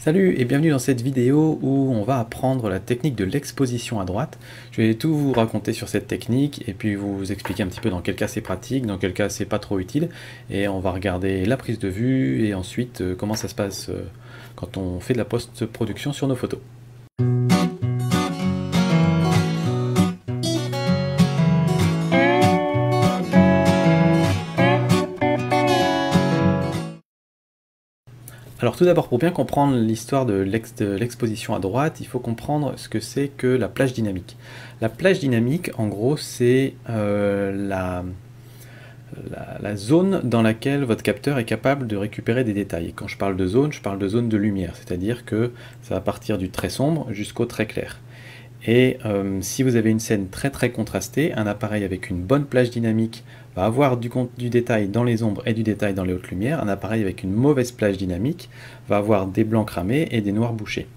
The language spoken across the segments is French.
Salut et bienvenue dans cette vidéo où on va apprendre la technique de l'exposition à droite. Je vais tout vous raconter sur cette technique et puis vous expliquer un petit peu dans quel cas c'est pratique, dans quel cas c'est pas trop utile. Et on va regarder la prise de vue et ensuite comment ça se passe quand on fait de la post-production sur nos photos. Alors tout d'abord, pour bien comprendre l'histoire de l'exposition à droite, il faut comprendre ce que c'est que la plage dynamique. La plage dynamique, en gros, c'est la zone dans laquelle votre capteur est capable de récupérer des détails. Et quand je parle de zone de lumière, c'est-à-dire que ça va partir du très sombre jusqu'au très clair. Et si vous avez une scène très contrastée, un appareil avec une bonne plage dynamique va avoir du détail dans les ombres et du détail dans les hautes lumières. Un appareil avec une mauvaise plage dynamique va avoir des blancs cramés et des noirs bouchés.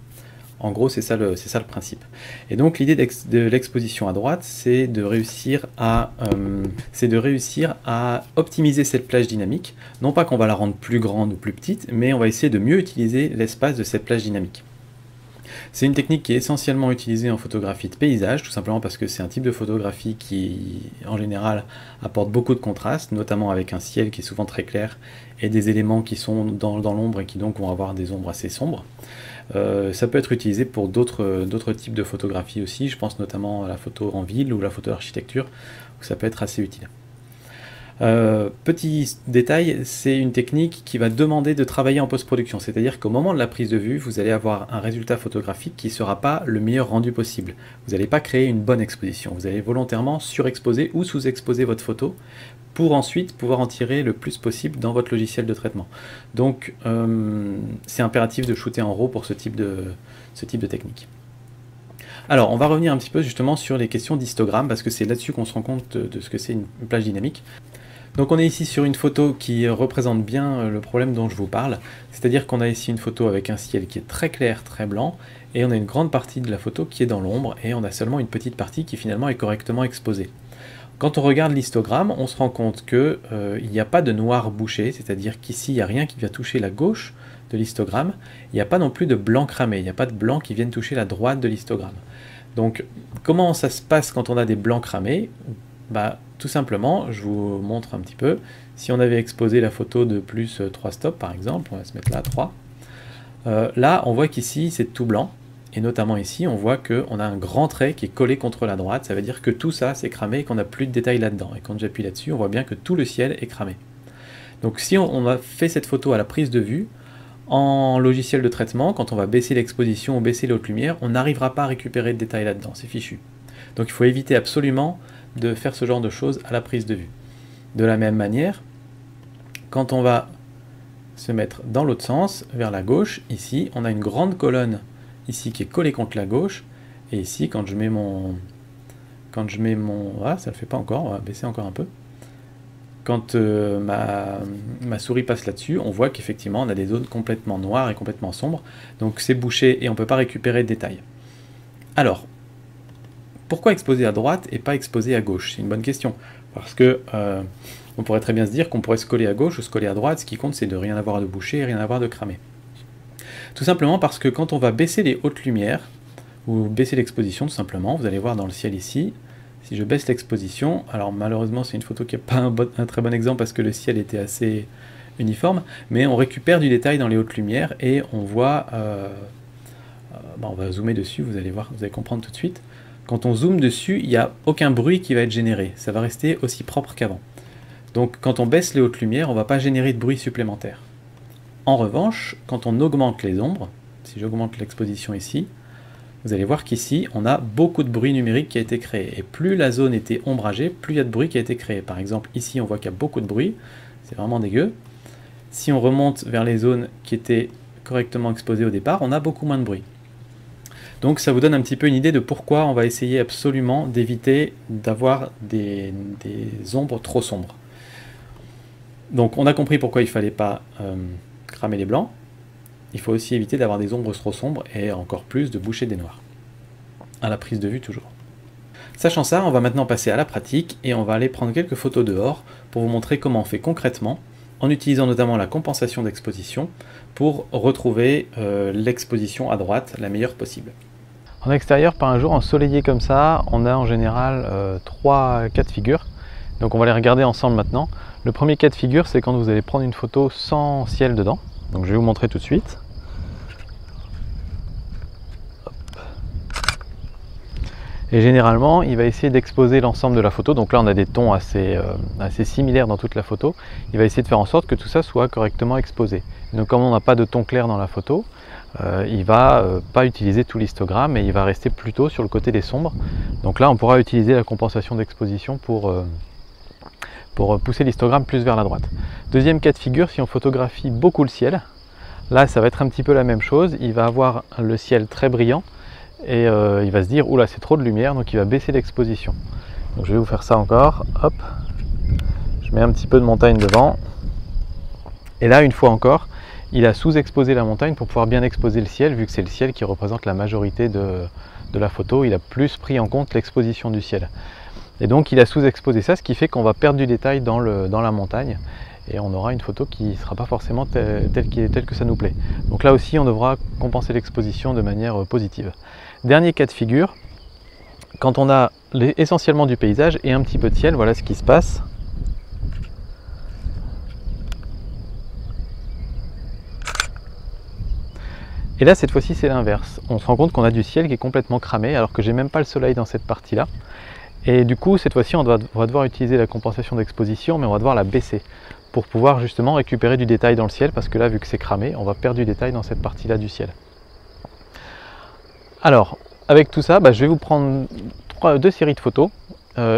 En gros, c'est ça le principe. Et donc l'idée de l'exposition à droite, c'est de réussir à optimiser cette plage dynamique. Non pas qu'on va la rendre plus grande ou plus petite, mais on va essayer de mieux utiliser l'espace de cette plage dynamique. C'est une technique qui est essentiellement utilisée en photographie de paysage, tout simplement parce que c'est un type de photographie qui, en général, apporte beaucoup de contraste, notamment avec un ciel qui est souvent très clair et des éléments qui sont dans l'ombre et qui donc vont avoir des ombres assez sombres. Ça peut être utilisé pour d'autres types de photographie aussi, je pense notamment à la photo en ville ou la photo d'architecture, où ça peut être assez utile. Petit détail, c'est une technique qui va demander de travailler en post-production, c'est-à-dire qu'au moment de la prise de vue, vous allez avoir un résultat photographique qui ne sera pas le meilleur rendu possible. Vous n'allez pas créer une bonne exposition, vous allez volontairement surexposer ou sous-exposer votre photo pour ensuite pouvoir en tirer le plus possible dans votre logiciel de traitement. Donc c'est impératif de shooter en RAW pour ce type de technique. Alors, on va revenir un petit peu justement sur les questions d'histogramme, parce que c'est là-dessus qu'on se rend compte de ce que c'est une plage dynamique. Donc on est ici sur une photo qui représente bien le problème dont je vous parle, c'est-à-dire qu'on a ici une photo avec un ciel qui est très clair, très blanc, et on a une grande partie de la photo qui est dans l'ombre, et on a seulement une petite partie qui finalement est correctement exposée. Quand on regarde l'histogramme, on se rend compte qu'il n'y a pas de noir bouché, c'est-à-dire qu'ici il n'y a rien qui vient toucher la gauche de l'histogramme, il n'y a pas non plus de blanc cramé, il n'y a pas de blanc qui viennent toucher la droite de l'histogramme. Donc comment ça se passe quand on a des blancs cramés? Tout simplement, je vous montre un petit peu. Si on avait exposé la photo de plus 3 stops par exemple, on va se mettre là 3. Là, on voit qu'ici c'est tout blanc, et notamment ici, on voit qu'on a un grand trait qui est collé contre la droite, ça veut dire que tout ça c'est cramé et qu'on n'a plus de détails là-dedans. Et quand j'appuie là-dessus, on voit bien que tout le ciel est cramé. Donc si on a fait cette photo à la prise de vue, en logiciel de traitement, quand on va baisser l'exposition ou baisser les hautes lumières, on n'arrivera pas à récupérer de détails là-dedans, c'est fichu. Donc il faut éviter absolument de faire ce genre de choses à la prise de vue. De la même manière, quand on va se mettre dans l'autre sens, vers la gauche, ici, on a une grande colonne ici qui est collée contre la gauche, et ici, quand je mets mon... Ah, ça le fait pas encore, on va baisser encore un peu. Quand ma souris passe là-dessus, on voit qu'effectivement, on a des zones complètement noires et complètement sombres, donc c'est bouché et on ne peut pas récupérer de détails. Alors, pourquoi exposer à droite et pas exposer à gauche? C'est une bonne question, parce que on pourrait très bien se dire qu'on pourrait se coller à gauche ou se coller à droite, ce qui compte c'est de rien avoir de bouché et rien avoir de cramé. Tout simplement parce que quand on va baisser les hautes lumières, ou baisser l'exposition tout simplement, vous allez voir dans le ciel ici, si je baisse l'exposition, alors malheureusement c'est une photo qui n'est pas un très bon exemple parce que le ciel était assez uniforme, mais on récupère du détail dans les hautes lumières et on voit, on va zoomer dessus, vous allez voir, vous allez comprendre tout de suite. Quand on zoome dessus, il n'y a aucun bruit qui va être généré. Ça va rester aussi propre qu'avant. Donc quand on baisse les hautes lumières, on ne va pas générer de bruit supplémentaire. En revanche, quand on augmente les ombres, si j'augmente l'exposition ici, vous allez voir qu'ici, on a beaucoup de bruit numérique qui a été créé. Et plus la zone était ombragée, plus il y a de bruit qui a été créé. Par exemple, ici, on voit qu'il y a beaucoup de bruit. C'est vraiment dégueu. Si on remonte vers les zones qui étaient correctement exposées au départ, on a beaucoup moins de bruit. Donc ça vous donne un petit peu une idée de pourquoi on va essayer absolument d'éviter d'avoir des ombres trop sombres. Donc on a compris pourquoi il ne fallait pas cramer les blancs. Il faut aussi éviter d'avoir des ombres trop sombres et encore plus de boucher des noirs. À la prise de vue toujours. Sachant ça, on va maintenant passer à la pratique et on va aller prendre quelques photos dehors pour vous montrer comment on fait concrètement en utilisant notamment la compensation d'exposition pour retrouver l'exposition à droite la meilleure possible. En extérieur, par un jour ensoleillé comme ça, on a en général 3 cas de figure. Donc on va les regarder ensemble maintenant. Le premier cas de figure, c'est quand vous allez prendre une photo sans ciel dedans. Donc je vais vous montrer tout de suite. Hop. Et généralement, il va essayer d'exposer l'ensemble de la photo. Donc là, on a des tons assez similaires dans toute la photo. Il va essayer de faire en sorte que tout ça soit correctement exposé. Donc comme on n'a pas de ton clair dans la photo, il va pas utiliser tout l'histogramme et il va rester plutôt sur le côté des sombres. Donc là, on pourra utiliser la compensation d'exposition pour pousser l'histogramme plus vers la droite. Deuxième cas de figure, si on photographie beaucoup le ciel, là ça va être un petit peu la même chose. Il va avoir le ciel très brillant et il va se dire oula, c'est trop de lumière, donc il va baisser l'exposition. Donc je vais vous faire ça encore. Hop, je mets un petit peu de montagne devant et là, une fois encore, il a sous-exposé la montagne pour pouvoir bien exposer le ciel, vu que c'est le ciel qui représente la majorité de la photo. Il a plus pris en compte l'exposition du ciel. Et donc il a sous-exposé ça, ce qui fait qu'on va perdre du détail dans la montagne et on aura une photo qui ne sera pas forcément telle que ça nous plaît. Donc là aussi, on devra compenser l'exposition de manière positive. Dernier cas de figure, quand on a essentiellement du paysage et un petit peu de ciel, voilà ce qui se passe. Et là, cette fois-ci, c'est l'inverse. On se rend compte qu'on a du ciel qui est complètement cramé, alors que j'ai même pas le soleil dans cette partie-là. Et du coup, cette fois-ci, on va devoir utiliser la compensation d'exposition, mais on va devoir la baisser pour pouvoir justement récupérer du détail dans le ciel, parce que là, vu que c'est cramé, on va perdre du détail dans cette partie-là du ciel. Alors, avec tout ça, je vais vous prendre deux séries de photos.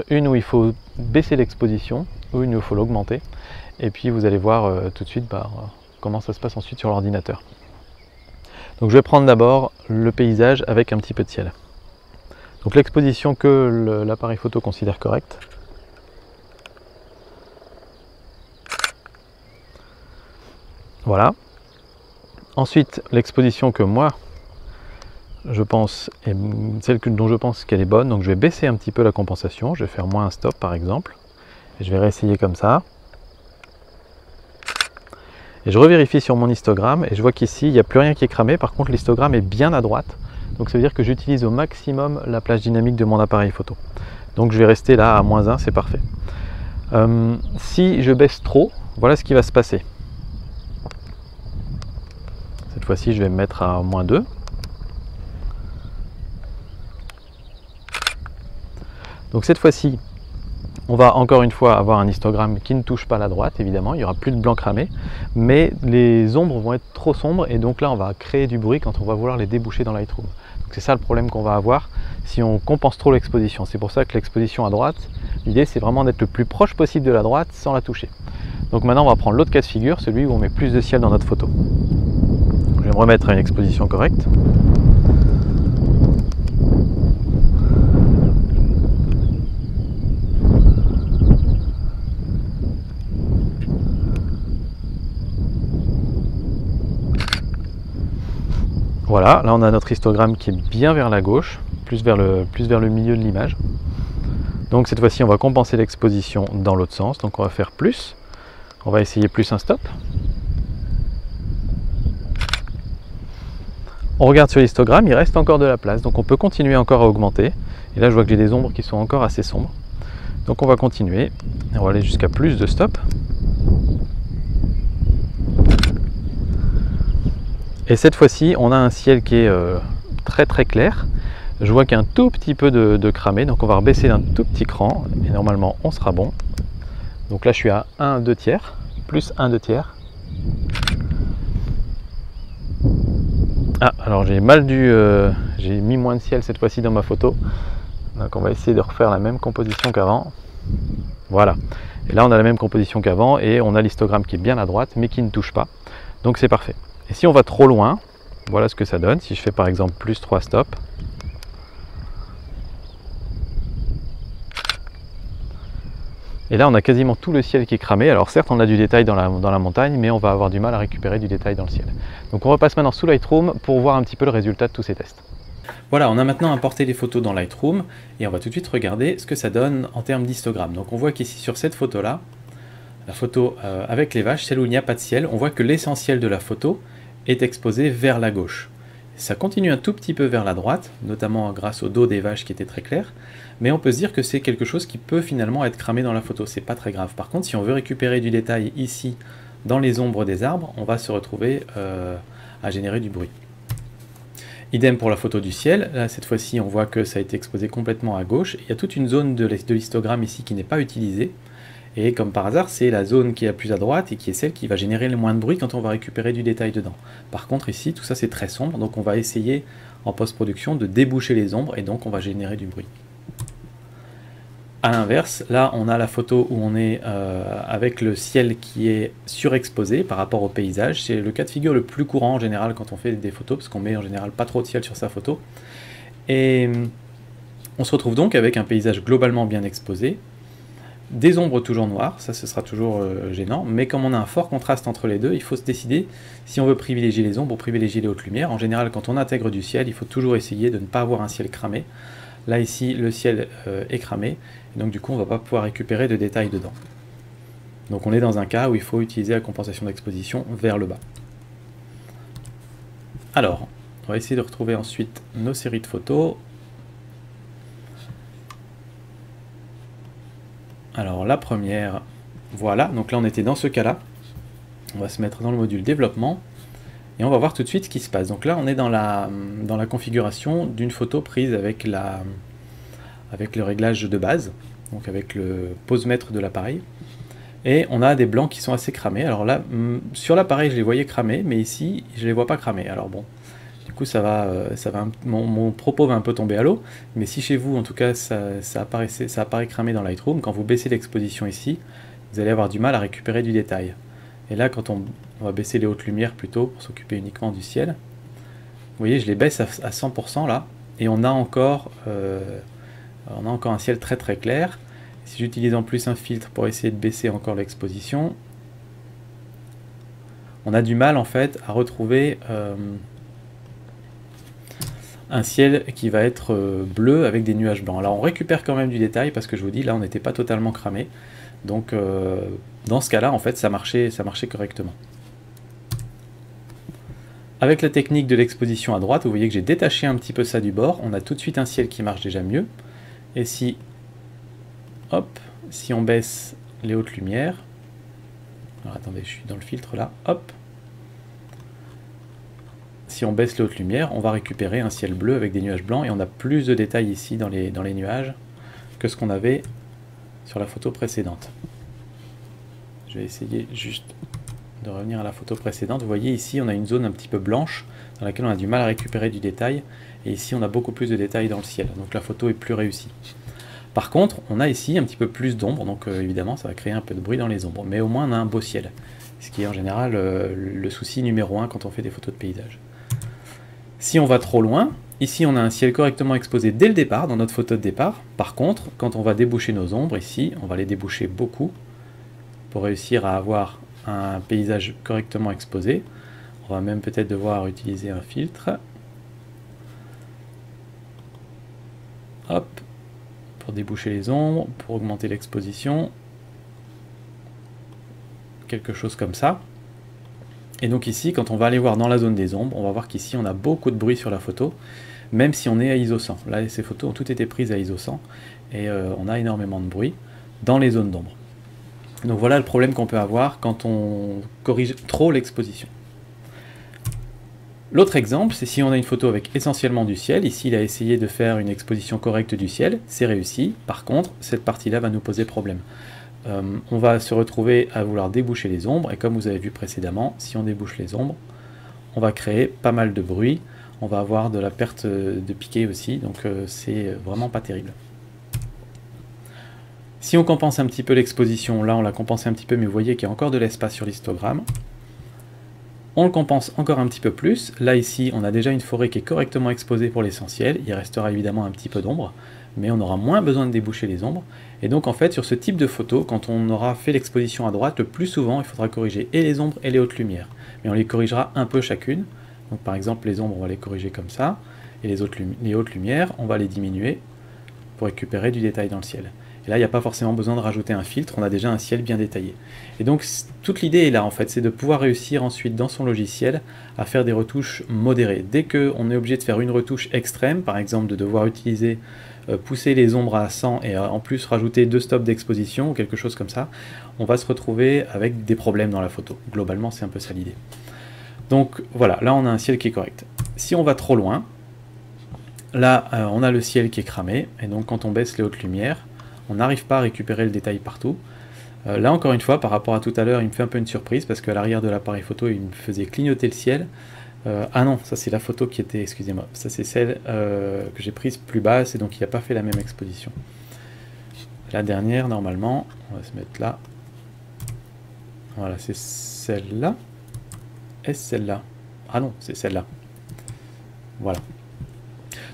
Une où il faut baisser l'exposition, ou une où il faut l'augmenter. Et puis, vous allez voir tout de suite comment ça se passe ensuite sur l'ordinateur. Donc je vais prendre d'abord le paysage avec un petit peu de ciel. Donc l'exposition que l'appareil photo considère correcte. Voilà. Ensuite, l'exposition que moi, je pense, est celle dont je pense qu'elle est bonne. Donc je vais baisser un petit peu la compensation. Je vais faire moins un stop par exemple. Et je vais réessayer comme ça. Et je revérifie sur mon histogramme et je vois qu'ici, il n'y a plus rien qui est cramé. Par contre, l'histogramme est bien à droite. Donc ça veut dire que j'utilise au maximum la plage dynamique de mon appareil photo. Donc je vais rester là à -1, c'est parfait. Si je baisse trop, voilà ce qui va se passer. Cette fois-ci, je vais me mettre à -2. Donc cette fois-ci, on va encore une fois avoir un histogramme qui ne touche pas la droite, évidemment, il n'y aura plus de blanc cramé, mais les ombres vont être trop sombres et donc là on va créer du bruit quand on va vouloir les déboucher dans Lightroom. C'est ça le problème qu'on va avoir si on compense trop l'exposition. C'est pour ça que l'exposition à droite, l'idée c'est vraiment d'être le plus proche possible de la droite sans la toucher. Donc maintenant on va prendre l'autre cas de figure, celui où on met plus de ciel dans notre photo. Je vais me remettre à une exposition correcte. Voilà, là on a notre histogramme qui est bien vers la gauche, plus vers le milieu de l'image. Donc cette fois-ci on va compenser l'exposition dans l'autre sens, donc on va faire plus. On va essayer plus un stop. On regarde sur l'histogramme, il reste encore de la place, donc on peut continuer encore à augmenter. Et là je vois que j'ai des ombres qui sont encore assez sombres. Donc on va continuer, on va aller jusqu'à plus de stop. Et cette fois-ci, on a un ciel qui est très très clair. Je vois qu'il y a un tout petit peu de cramé, donc on va rebaisser d'un tout petit cran et normalement on sera bon. Donc là je suis à 1/2, plus 1/2. Ah, alors j'ai j'ai mis moins de ciel cette fois-ci dans ma photo. Donc on va essayer de refaire la même composition qu'avant. Voilà. Et là on a la même composition qu'avant et on a l'histogramme qui est bien à droite mais qui ne touche pas. Donc c'est parfait. Et si on va trop loin, voilà ce que ça donne. Si je fais par exemple plus 3 stops. Et là on a quasiment tout le ciel qui est cramé. Alors certes on a du détail dans la montagne, mais on va avoir du mal à récupérer du détail dans le ciel. Donc on repasse maintenant sous Lightroom pour voir un petit peu le résultat de tous ces tests. Voilà, on a maintenant importé les photos dans Lightroom et on va tout de suite regarder ce que ça donne en termes d'histogramme. Donc on voit qu'ici sur cette photo-là, la photo avec les vaches, celle où il n'y a pas de ciel, on voit que l'essentiel de la photo est exposé vers la gauche. Ça continue un tout petit peu vers la droite, notamment grâce au dos des vaches qui était très clair, mais on peut se dire que c'est quelque chose qui peut finalement être cramé dans la photo, c'est pas très grave. Par contre, si on veut récupérer du détail ici, dans les ombres des arbres, on va se retrouver à générer du bruit. Idem pour la photo du ciel, là cette fois-ci on voit que ça a été exposé complètement à gauche, il y a toute une zone de l'histogramme ici qui n'est pas utilisée, et comme par hasard c'est la zone qui est la plus à droite et qui est celle qui va générer le moins de bruit quand on va récupérer du détail dedans. Par contre ici tout ça c'est très sombre, donc on va essayer en post-production de déboucher les ombres et donc on va générer du bruit. A l'inverse, là on a la photo où on est avec le ciel qui est surexposé par rapport au paysage. C'est le cas de figure le plus courant en général quand on fait des photos, parce qu'on met en général pas trop de ciel sur sa photo. Et on se retrouve donc avec un paysage globalement bien exposé, des ombres toujours noires, ça ce sera toujours gênant, mais comme on a un fort contraste entre les deux, il faut se décider si on veut privilégier les ombres ou privilégier les hautes lumières. En général quand on intègre du ciel, il faut toujours essayer de ne pas avoir un ciel cramé. Là ici le ciel est cramé, et donc du coup on ne va pas pouvoir récupérer de détails dedans. Donc on est dans un cas où il faut utiliser la compensation d'exposition vers le bas. Alors, on va essayer de retrouver ensuite nos séries de photos. Alors la première, voilà, donc là on était dans ce cas-là. On va se mettre dans le module développement, et on va voir tout de suite ce qui se passe. Donc là on est dans la configuration d'une photo prise avec le réglage de base, donc avec le pose-mètre de l'appareil. Et on a des blancs qui sont assez cramés. Alors là, sur l'appareil je les voyais cramés, mais ici je les vois pas cramés. Alors bon, du coup mon propos va un peu tomber à l'eau, mais si chez vous en tout cas ça apparaît cramé dans Lightroom, quand vous baissez l'exposition ici, vous allez avoir du mal à récupérer du détail. Et là quand on va baisser les hautes lumières plutôt, pour s'occuper uniquement du ciel, vous voyez je les baisse à 100% là, et on a encore un ciel très très clair. Si j'utilise en plus un filtre pour essayer de baisser encore l'exposition, on a du mal en fait à retrouver un ciel qui va être bleu avec des nuages blancs. Alors on récupère quand même du détail parce que je vous dis là on n'était pas totalement cramé. Donc dans ce cas-là en fait ça marchait correctement. Avec la technique de l'exposition à droite, vous voyez que j'ai détaché un petit peu ça du bord. On a tout de suite un ciel qui marche déjà mieux. Et si on baisse les hautes lumières, alors attendez, je suis dans le filtre là, hop, si on baisse les hautes lumières, on va récupérer un ciel bleu avec des nuages blancs, et on a plus de détails ici dans les nuages que ce qu'on avait sur la photo précédente. Je vais essayer juste de revenir à la photo précédente. Vous voyez ici on a une zone un petit peu blanche dans laquelle on a du mal à récupérer du détail, et ici on a beaucoup plus de détails dans le ciel, donc la photo est plus réussie. Par contre, on a ici un petit peu plus d'ombre, donc évidemment ça va créer un peu de bruit dans les ombres, mais au moins on a un beau ciel, ce qui est en général le souci numéro 1 quand on fait des photos de paysage. Si on va trop loin, ici on a un ciel correctement exposé dès le départ, dans notre photo de départ. Par contre, quand on va déboucher nos ombres, ici, on va les déboucher beaucoup, pour réussir à avoir un paysage correctement exposé. On va même peut-être devoir utiliser un filtre. Hop, pour déboucher les ombres, pour augmenter l'exposition, quelque chose comme ça. Et donc ici, quand on va aller voir dans la zone des ombres, on va voir qu'ici on a beaucoup de bruit sur la photo, même si on est à ISO 100. Là, ces photos ont toutes été prises à ISO 100, et on a énormément de bruit dans les zones d'ombre. Donc voilà le problème qu'on peut avoir quand on corrige trop l'exposition. L'autre exemple, c'est si on a une photo avec essentiellement du ciel. Ici, il a essayé de faire une exposition correcte du ciel, c'est réussi. Par contre, cette partie-là va nous poser problème. On va se retrouver à vouloir déboucher les ombres, et comme vous avez vu précédemment, si on débouche les ombres, on va créer pas mal de bruit, on va avoir de la perte de piqué aussi, donc c'est vraiment pas terrible. Si on compense un petit peu l'exposition, là on l'a compensé un petit peu, mais vous voyez qu'il y a encore de l'espace sur l'histogramme. On le compense encore un petit peu plus. Là ici, on a déjà une forêt qui est correctement exposée pour l'essentiel. Il restera évidemment un petit peu d'ombre, mais on aura moins besoin de déboucher les ombres. Et donc en fait, sur ce type de photo, quand on aura fait l'exposition à droite, le plus souvent, il faudra corriger et les ombres et les hautes lumières. Mais on les corrigera un peu chacune. Donc par exemple, les ombres, on va les corriger comme ça. Et les hautes lumières, on va les diminuer pour récupérer du détail dans le ciel. Et là, il n'y a pas forcément besoin de rajouter un filtre, on a déjà un ciel bien détaillé. Et donc, toute l'idée est là, en fait, c'est de pouvoir réussir ensuite dans son logiciel à faire des retouches modérées. Dès qu'on est obligé de faire une retouche extrême, par exemple de devoir utiliser, pousser les ombres à 100 et en plus rajouter 2 stops d'exposition ou quelque chose comme ça, on va se retrouver avec des problèmes dans la photo. Globalement, c'est un peu ça l'idée. Donc voilà, là on a un ciel qui est correct. Si on va trop loin, là on a le ciel qui est cramé, et donc quand on baisse les hautes lumières, on n'arrive pas à récupérer le détail partout. Là encore une fois, par rapport à tout à l'heure, il me fait un peu une surprise, parce qu'à l'arrière de l'appareil photo, il me faisait clignoter le ciel. Ah non, ça c'est la photo qui était, excusez-moi, ça c'est celle que j'ai prise plus basse, et donc il n'a pas fait la même exposition. La dernière, normalement, on va se mettre là. Voilà, c'est celle-là. Est-ce celle-là? Ah non, c'est celle-là. Voilà.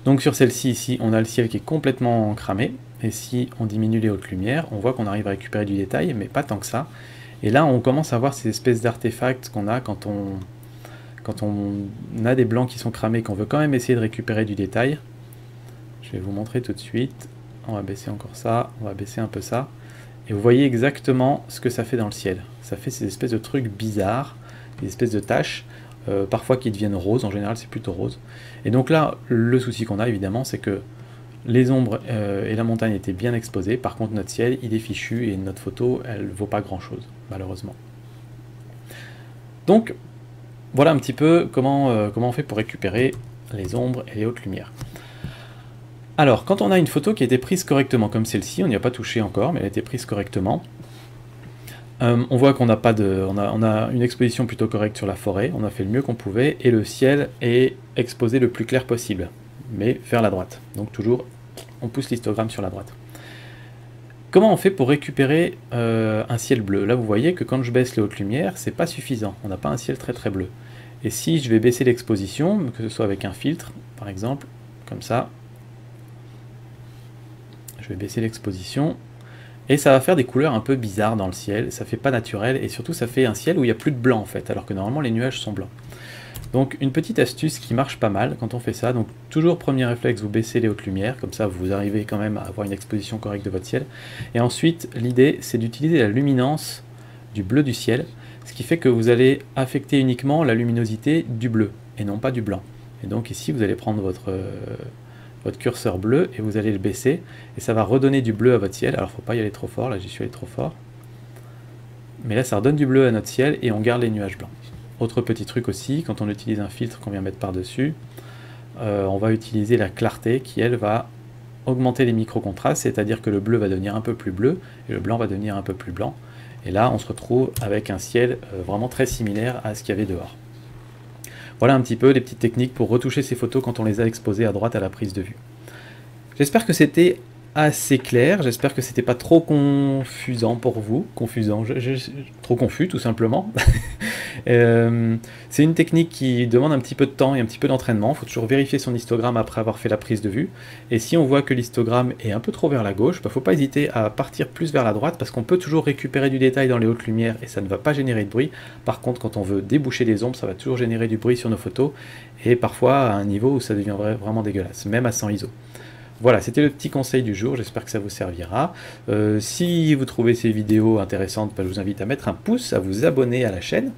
Donc sur celle-ci, ici, on a le ciel qui est complètement cramé. Et si on diminue les hautes lumières, on voit qu'on arrive à récupérer du détail, mais pas tant que ça. Et là, on commence à voir ces espèces d'artefacts qu'on a quand on a des blancs qui sont cramés, qu'on veut quand même essayer de récupérer du détail. Je vais vous montrer tout de suite. On va baisser encore ça, on va baisser un peu ça. Et vous voyez exactement ce que ça fait dans le ciel. Ça fait ces espèces de trucs bizarres, des espèces de taches, parfois qui deviennent roses, en général c'est plutôt rose. Et donc là, le souci qu'on a évidemment, c'est que les ombres et la montagne étaient bien exposées, par contre notre ciel, il est fichu, et notre photo, elle vaut pas grand chose, malheureusement. Donc, voilà un petit peu comment on fait pour récupérer les ombres et les hautes lumières. Alors, quand on a une photo qui a été prise correctement, comme celle-ci, on n'y a pas touché encore, mais elle a été prise correctement, on voit qu'on n'a pas de, on a une exposition plutôt correcte sur la forêt, on a fait le mieux qu'on pouvait, et le ciel est exposé le plus clair possible, mais vers la droite. Donc toujours, on pousse l'histogramme sur la droite. Comment on fait pour récupérer un ciel bleu? Là, vous voyez que quand je baisse les hautes lumières, c'est pas suffisant, on n'a pas un ciel très très bleu. Et si je vais baisser l'exposition, que ce soit avec un filtre, par exemple, comme ça, je vais baisser l'exposition, et ça va faire des couleurs un peu bizarres dans le ciel, ça fait pas naturel, et surtout ça fait un ciel où il n'y a plus de blanc en fait, alors que normalement les nuages sont blancs. Donc une petite astuce qui marche pas mal quand on fait ça, donc toujours premier réflexe, vous baissez les hautes lumières, comme ça vous arrivez quand même à avoir une exposition correcte de votre ciel, et ensuite l'idée c'est d'utiliser la luminance du bleu du ciel, ce qui fait que vous allez affecter uniquement la luminosité du bleu, et non pas du blanc. Et donc ici vous allez prendre votre curseur bleu et vous allez le baisser et ça va redonner du bleu à votre ciel. Alors faut pas y aller trop fort, là j'y suis allé trop fort, mais là ça redonne du bleu à notre ciel et on garde les nuages blancs. Autre petit truc aussi, quand on utilise un filtre qu'on vient mettre par dessus, on va utiliser la clarté qui elle va augmenter les micro-contrastes, c'est-à-dire que le bleu va devenir un peu plus bleu et le blanc va devenir un peu plus blanc, et là on se retrouve avec un ciel vraiment très similaire à ce qu'il y avait dehors. Voilà un petit peu les petites techniques pour retoucher ces photos quand on les a exposées à droite à la prise de vue. J'espère que c'était assez clair, j'espère que c'était pas trop confusant pour vous, trop confus tout simplement. C'est une technique qui demande un petit peu de temps et un petit peu d'entraînement, il faut toujours vérifier son histogramme après avoir fait la prise de vue, et si on voit que l'histogramme est un peu trop vers la gauche, il ne faut pas hésiter à partir plus vers la droite, parce qu'on peut toujours récupérer du détail dans les hautes lumières et ça ne va pas générer de bruit. Par contre, quand on veut déboucher les ombres, ça va toujours générer du bruit sur nos photos, et parfois à un niveau où ça deviendrait vraiment dégueulasse, même à 100 ISO. Voilà, c'était le petit conseil du jour, j'espère que ça vous servira. Si vous trouvez ces vidéos intéressantes, je vous invite à mettre un pouce, à vous abonner à la chaîne,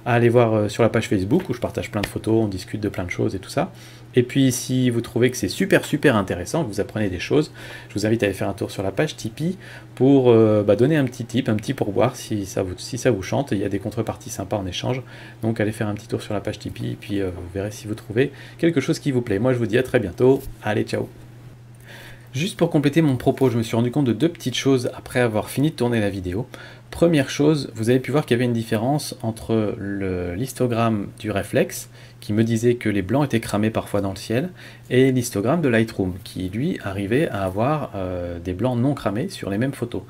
à aller voir sur la page Facebook où je partage plein de photos, on discute de plein de choses et tout ça. Et puis si vous trouvez que c'est super intéressant, que vous apprenez des choses, je vous invite à aller faire un tour sur la page Tipeee pour donner un petit tip, un petit pourboire si ça vous chante. Il y a des contreparties sympas en échange, donc allez faire un petit tour sur la page Tipeee, et puis vous verrez si vous trouvez quelque chose qui vous plaît. Moi je vous dis à très bientôt, allez ciao. Juste pour compléter mon propos, je me suis rendu compte de deux petites choses après avoir fini de tourner la vidéo. Première chose, vous avez pu voir qu'il y avait une différence entre l'histogramme du réflexe, qui me disait que les blancs étaient cramés parfois dans le ciel, et l'histogramme de Lightroom, qui lui arrivait à avoir des blancs non cramés sur les mêmes photos.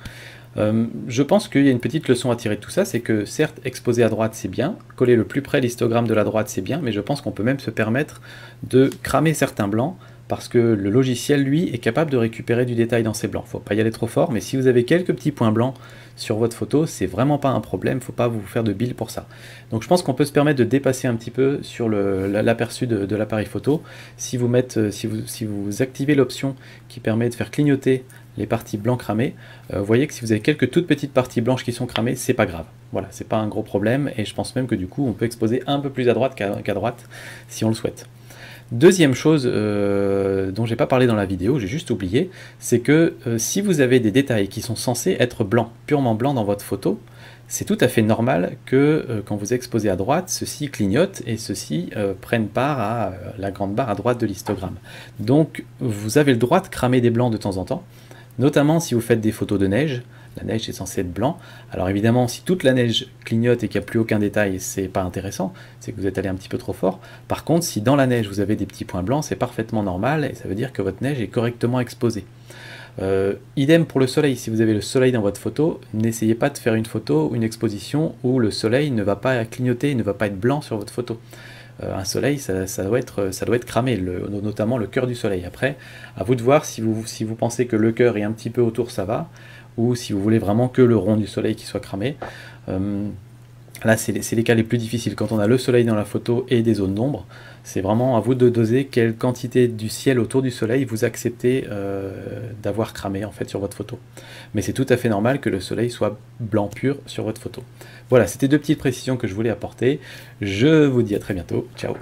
Je pense qu'il y a une petite leçon à tirer de tout ça, c'est que certes, exposer à droite c'est bien, coller le plus près l'histogramme de la droite c'est bien, mais je pense qu'on peut même se permettre de cramer certains blancs, parce que le logiciel, lui, est capable de récupérer du détail dans ces blancs. Faut pas y aller trop fort, mais si vous avez quelques petits points blancs sur votre photo, c'est vraiment pas un problème, faut pas vous faire de bile pour ça. Donc je pense qu'on peut se permettre de dépasser un petit peu sur l'aperçu de l'appareil photo, si vous activez l'option qui permet de faire clignoter les parties blancs cramées, vous voyez que si vous avez quelques toutes petites parties blanches qui sont cramées, c'est pas grave. Voilà, c'est pas un gros problème, et je pense même que du coup, on peut exposer un peu plus à droite qu'à droite, si on le souhaite. Deuxième chose dont j'ai pas parlé dans la vidéo, j'ai juste oublié, c'est que si vous avez des détails qui sont censés être blancs, purement blancs dans votre photo, c'est tout à fait normal que quand vous exposez à droite, ceci clignote et ceci prenne part à la grande barre à droite de l'histogramme. Donc vous avez le droit de cramer des blancs de temps en temps, notamment si vous faites des photos de neige. La neige est censée être blanc. Alors évidemment, si toute la neige clignote et qu'il n'y a plus aucun détail, c'est pas intéressant, c'est que vous êtes allé un petit peu trop fort. Par contre, si dans la neige vous avez des petits points blancs, c'est parfaitement normal et ça veut dire que votre neige est correctement exposée. Idem pour le soleil, si vous avez le soleil dans votre photo, n'essayez pas de faire une photo ou une exposition où le soleil ne va pas clignoter, il ne va pas être blanc sur votre photo. Un soleil, ça doit être cramé, notamment le cœur du soleil. Après, à vous de voir si vous pensez que le cœur est un petit peu autour, ça va, ou si vous voulez vraiment que le rond du soleil qui soit cramé. Là, c'est les cas les plus difficiles. Quand on a le soleil dans la photo et des zones d'ombre, c'est vraiment à vous de doser quelle quantité du ciel autour du soleil vous acceptez d'avoir cramé en fait sur votre photo. Mais c'est tout à fait normal que le soleil soit blanc pur sur votre photo. Voilà, c'était deux petites précisions que je voulais apporter. Je vous dis à très bientôt. Ciao!